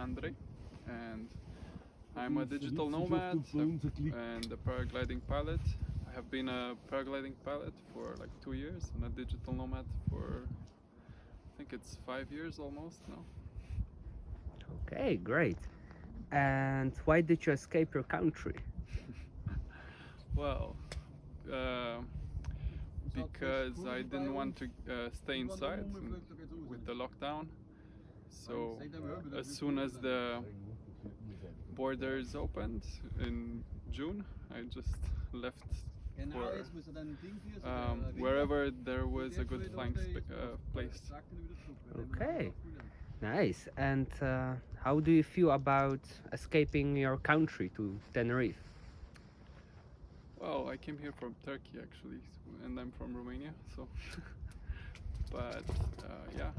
Andre, and I'm a digital nomad and a paragliding pilot. I have been a paragliding pilot for like 2 years and a digital nomad for I think it's 5 years almost now. Okay, great. And why did you escape your country? Well, uh, because I didn't want to stay inside with the lockdown. So as soon as the borders opened in June, I just left for wherever there was a good flying place. Okay, nice. And how do you feel about escaping your country to Tenerife? Well, I came here from Turkey actually, and I'm from Romania. So, but yeah,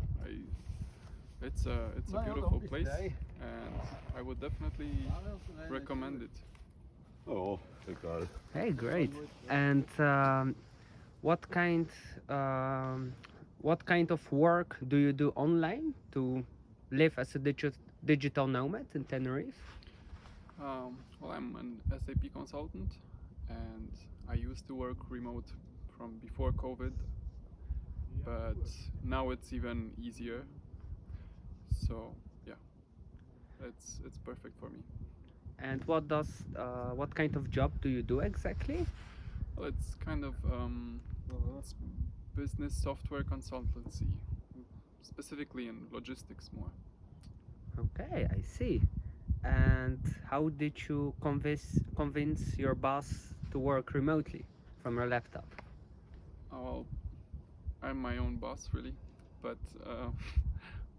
it's a beautiful place, and I would definitely recommend it. Oh, egal. Hey, great. And what kind um, what kind of work do you do online to live as a digital nomad in Tenerife? Well, I'm an SAP consultant, and I used to work remote from before COVID, but now it's even easier. So yeah, it's perfect for me. And what kind of job do you do exactly? Well, it's kind of it's business software consultancy, specifically in logistics more. Okay, I see. And how did you convince your boss to work remotely from your laptop? Well, I'm my own boss really, but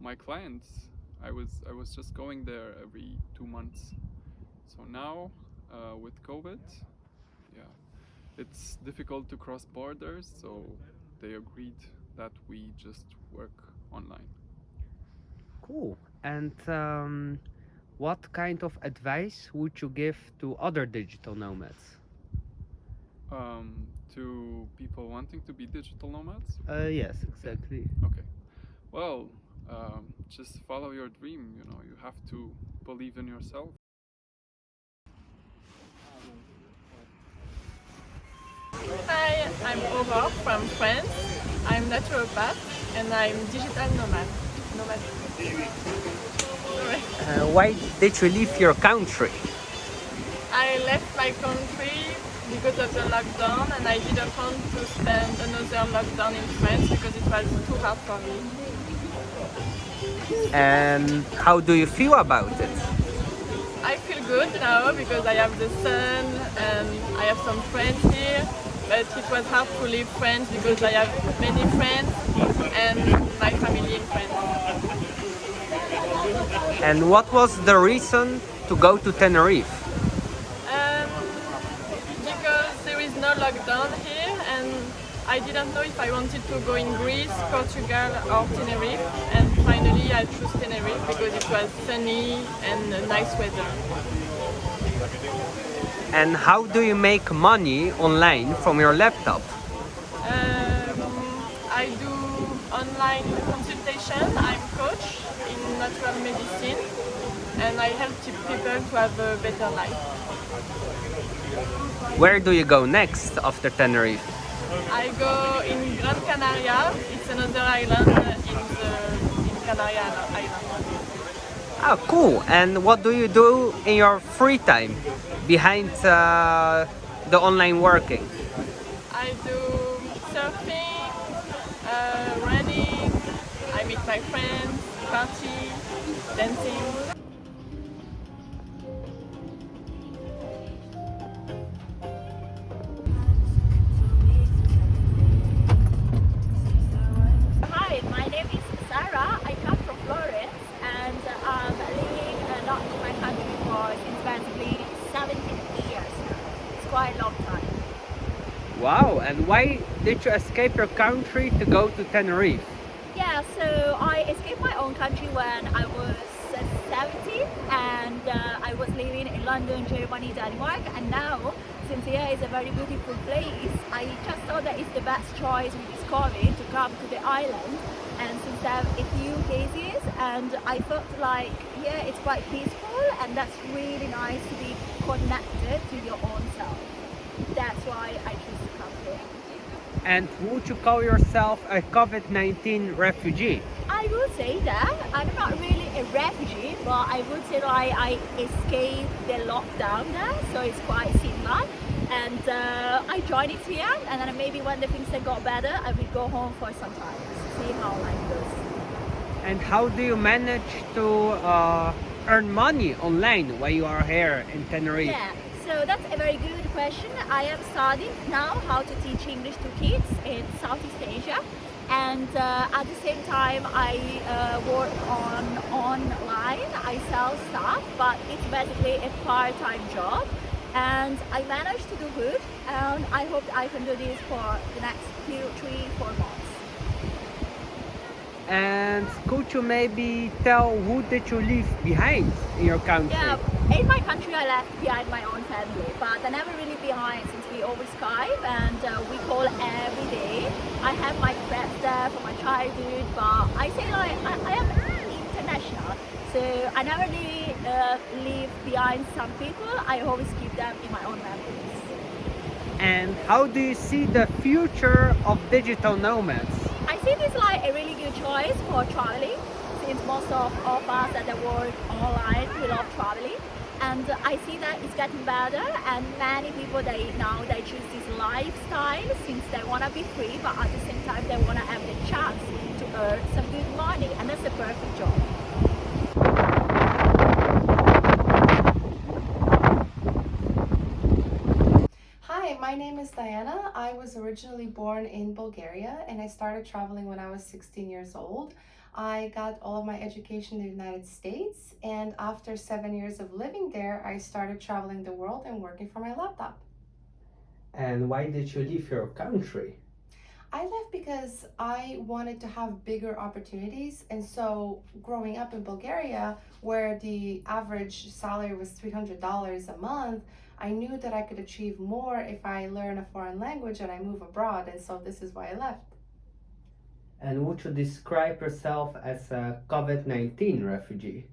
my clients, I was just going there every 2 months. So now, with COVID, yeah, it's difficult to cross borders. So they agreed that we just work online. Cool. And what kind of advice would you give to other digital nomads? To people wanting to be digital nomads. Yes, exactly. Okay. Well, just follow your dream. You know, you have to believe in yourself. Hi, I'm Aurore from France. I'm naturopath and I'm digital nomad. Nomad. Why did you leave your country? I left my country because of the lockdown and I didn't want to spend another lockdown in France because it was too hard for me. And how do you feel about it? I feel good now because I have the sun and I have some friends here, but it was hard to leave France because I have many friends and my family in France. And what was the reason to go to Tenerife? Because there is no lockdown here and I didn't know if I wanted to go in Greece, Portugal or Tenerife, and finally I chose Tenerife because it was sunny and nice weather. And how do you make money online from your laptop? I do online consultation, I'm coach in natural medicine and I help people to have a better life. Where do you go next after Tenerife? I go in Gran Canaria, it's another island in Canary Island. Ah, cool. And what do you do in your free time behind the online working? I do surfing, running, I meet my friends, party, dancing. Hi, my name is Sarah. I come from Florence and I'm living not in my country for since basically 17 years now. It's quite a long time. Wow. And why did you escape your country to go to Tenerife? Yeah, so I escaped my own country when I was 17 and I was living in London, Germany, Denmark, and now since here is a very beautiful place, I just thought that it's the best choice with this COVID to come to the island, and since a few cases, and I felt like, yeah, it's quite peaceful, and that's really nice to be connected to your own self. That's why I choose to come here. And would you call yourself a COVID-19 refugee? I would say that I'm not really a refugee, but I would say like I escaped the lockdown there, so it's quite similar. And I joined it here, and then maybe when the things got better, I will go home for some time to see how life goes. And how do you manage to earn money online while you are here in Tenerife? Yeah, so that's a very good question. I am studying now how to teach English to kids in Southeast Asia, and at the same time I work online. I sell stuff, but it's basically a part-time job, and I managed to do good, and I hope I can do this for the next 3-4 months. And could you maybe tell who did you leave behind in your country? Yeah, in my country I left behind my own family, but I never really behind since we always Skype and we call every day. I have my friends there from my childhood, but I say like I am international, so I never really leave behind some people. I always keep them in my own memories. And how do you see the future of digital nomads? I see this like a really good choice for traveling, since most of us that work online, we love traveling. And I see that it's getting better, and many people they choose this lifestyle since they want to be free, but at the same time they want to have the chance to earn some good money, and that's the perfect job. Hi, my name is Diana. I was originally born in Bulgaria, and I started traveling when I was 16 years old. I got all of my education in the United States, and after 7 years of living there, I started traveling the world and working for my laptop. And why did you leave your country? I left because I wanted to have bigger opportunities, and so growing up in Bulgaria, where the average salary was $300 a month, I knew that I could achieve more if I learn a foreign language and I move abroad, and so this is why I left. And would you describe yourself as a COVID-19 refugee?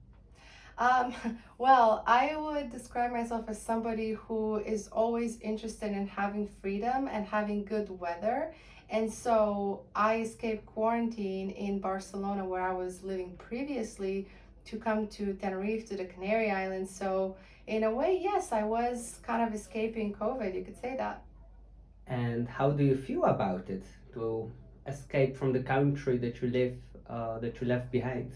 Um, well, I would describe myself as somebody who is always interested in having freedom and having good weather. And so I escaped quarantine in Barcelona, where I was living previously, to come to Tenerife, to the Canary Islands. So in a way, yes, I was kind of escaping COVID, you could say that. And how do you feel about it to escape from the country that you left behind?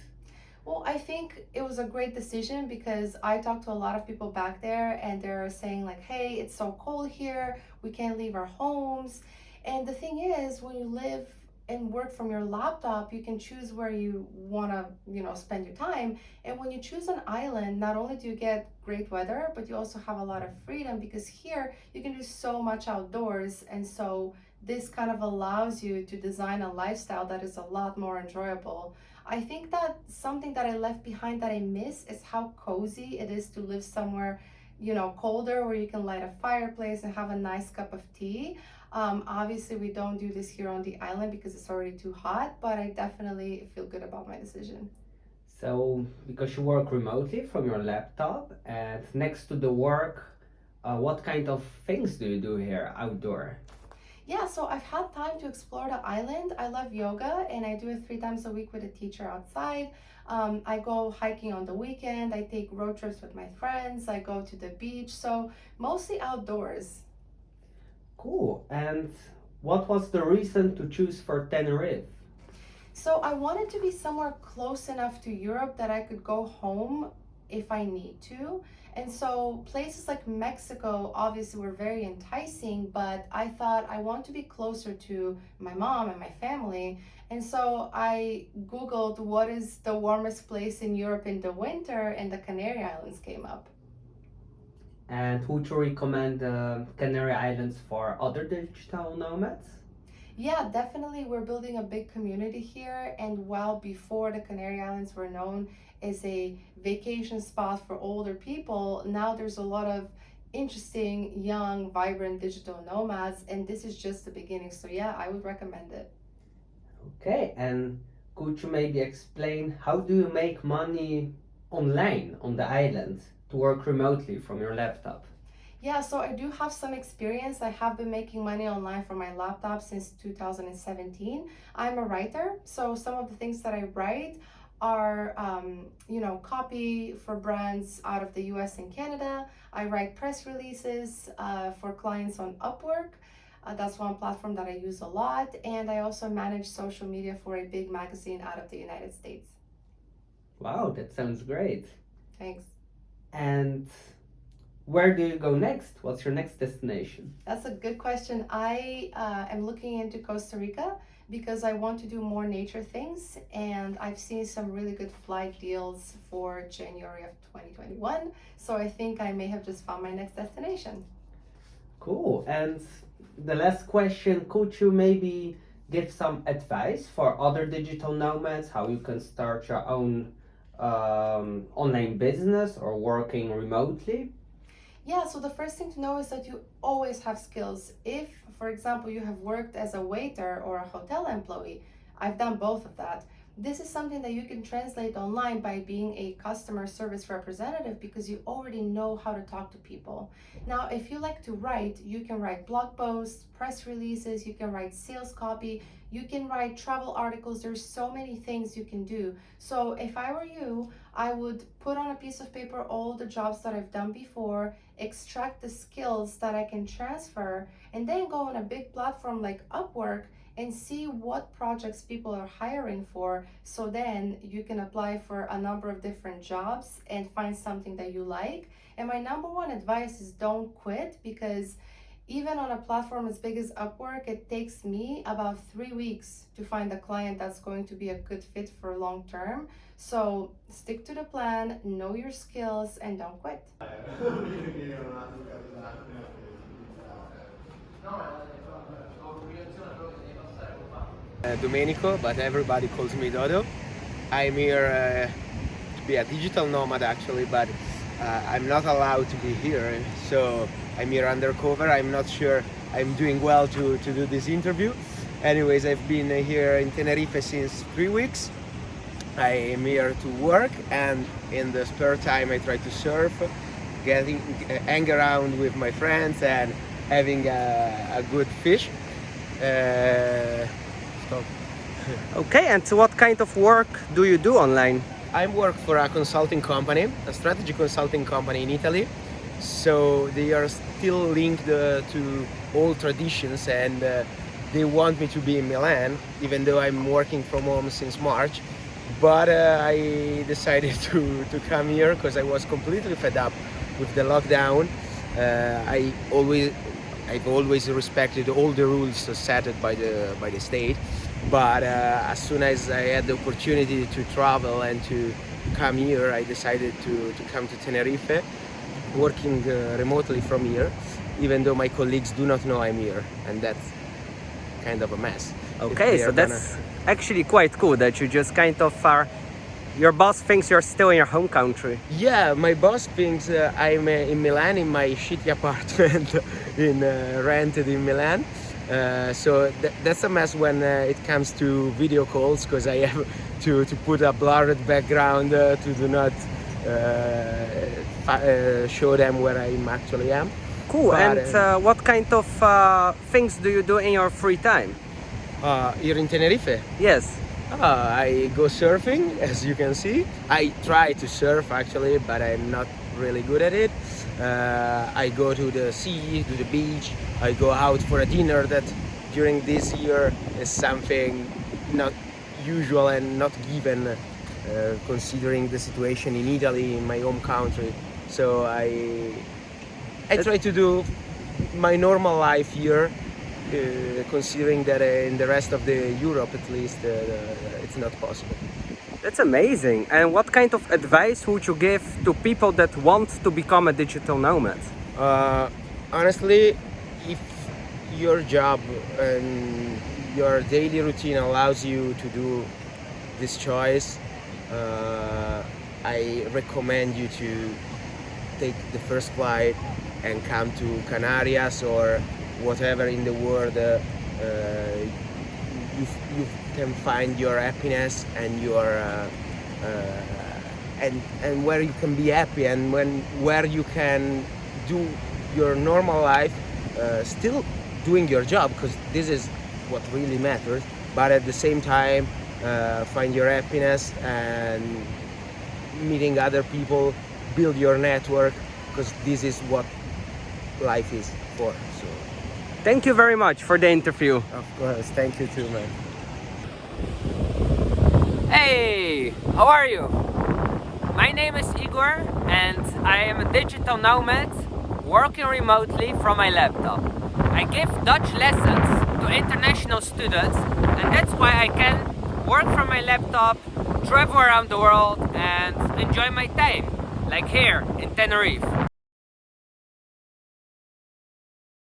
Well, I think it was a great decision because I talked to a lot of people back there, and they're saying like, hey, it's so cold here, we can't leave our homes. And the thing is, when you live and work from your laptop, you can choose where you want to, spend your time. And when you choose an island, not only do you get great weather, but you also have a lot of freedom, because here you can do so much outdoors. And so this kind of allows you to design a lifestyle that is a lot more enjoyable. I think that something that I left behind that I miss is how cozy it is to live somewhere, colder, where you can light a fireplace and have a nice cup of tea. Obviously, we don't do this here on the island because it's already too hot, but I definitely feel good about my decision. So, because you work remotely from your laptop, and next to the work, what kind of things do you do here outdoor? Yeah, so I've had time to explore the island. I love yoga, and I do it 3 times a week with a teacher outside. I go hiking on the weekend. I take road trips with my friends. I go to the beach. So mostly outdoors. Cool. And what was the reason to choose for Tenerife? So I wanted to be somewhere close enough to Europe that I could go home if I need to. And so places like Mexico obviously were very enticing, but I thought I want to be closer to my mom and my family. And so I Googled what is the warmest place in Europe in the winter, and the Canary Islands came up. And would you recommend the Canary Islands for other digital nomads? Yeah, definitely. We're building a big community here. And while before the Canary Islands were known as a vacation spot for older people, now there's a lot of interesting, young, vibrant digital nomads. And this is just the beginning. So, yeah, I would recommend it. Okay, and could you maybe explain how do you make money online on the island to work remotely from your laptop? Yeah, so I do have some experience. I have been making money online from my laptop since 2017. I'm a writer, so some of the things that I write are, copy for brands out of the US and Canada. I write press releases for clients on Upwork. That's one platform that I use a lot. And I also manage social media for a big magazine out of the United States. Wow, that sounds great. Thanks. And where do you go next? What's your next destination? That's a good question. I am looking into Costa Rica because I want to do more nature things, and I've seen some really good flight deals for January of 2021. So I think I may have just found my next destination. Cool. And the last question, could you maybe give some advice for other digital nomads, how you can start your own online business or working remotely? Yeah, so the first thing to know is that you always have skills. If, for example, you have worked as a waiter or a hotel employee, I've done both of that. This is something that you can translate online by being a customer service representative because you already know how to talk to people. Now, if you like to write, you can write blog posts, press releases, you can write sales copy, you can write travel articles. There's so many things you can do. So if I were you, I would put on a piece of paper all the jobs that I've done before, extract the skills that I can transfer, and then go on a big platform like Upwork and see what projects people are hiring for. So then you can apply for a number of different jobs and find something that you like. And my number one advice is don't quit, because even on a platform as big as Upwork, it takes me about 3 weeks to find a client that's going to be a good fit for long term. So stick to the plan, know your skills, and don't quit. Domenico, but everybody calls me Dodo. I'm here to be a digital nomad actually, but I'm not allowed to be here, so I'm here undercover. I'm not sure I'm doing well to do this interview. Anyways, I've been here in Tenerife since 3 weeks. I am here to work, and in the spare time I try to surf, hang around with my friends and having a good fish. Stop. Okay, and what kind of work do you do online? I work for a consulting company, a strategy consulting company in Italy. So they are still linked to old traditions, and they want me to be in Milan, even though I'm working from home since March. But I decided to come here because I was completely fed up with the lockdown. I've always respected all the rules set by the state, but as soon as I had the opportunity to travel and to come here, I decided to come to Tenerife, working remotely from here, even though my colleagues do not know I'm here, and that's kind of a mess. Okay, so that's actually quite cool that you just kind of are. Your boss thinks you're still in your home country. Yeah, my boss thinks I'm in Milan in my shitty apartment rented in Milan. So that's a mess when it comes to video calls, because I have to put a blurred background to do not show them where I actually am. Cool. But, and what kind of things do you do in your free time? Here in Tenerife, Yes. I go surfing, as you can see. I try to surf actually, but I'm not really good at it. I go to the sea, to the beach. I go out for a dinner that during this year is something not usual and not given, considering the situation in Italy, in my home country. So I try to do my normal life here, considering that in the rest of the Europe at least it's not possible. That's amazing. And what kind of advice would you give to people that want to become a digital nomad? Honestly, if your job and your daily routine allows you to do this choice, I recommend you to take the first flight and come to Canarias or whatever in the world you can find your happiness and your and where you can be happy, and where you can do your normal life, still doing your job, because this is what really matters, but at the same time find your happiness and meeting other people, build your network, because this is what life is for. So Thank you very much for the interview. of course, thank you too, man. Hey, how are you? My name is Igor and I am a digital nomad working remotely from my laptop. I give Dutch lessons to international students, and that's why I can work from my laptop, travel around the world and enjoy my time, like here in Tenerife.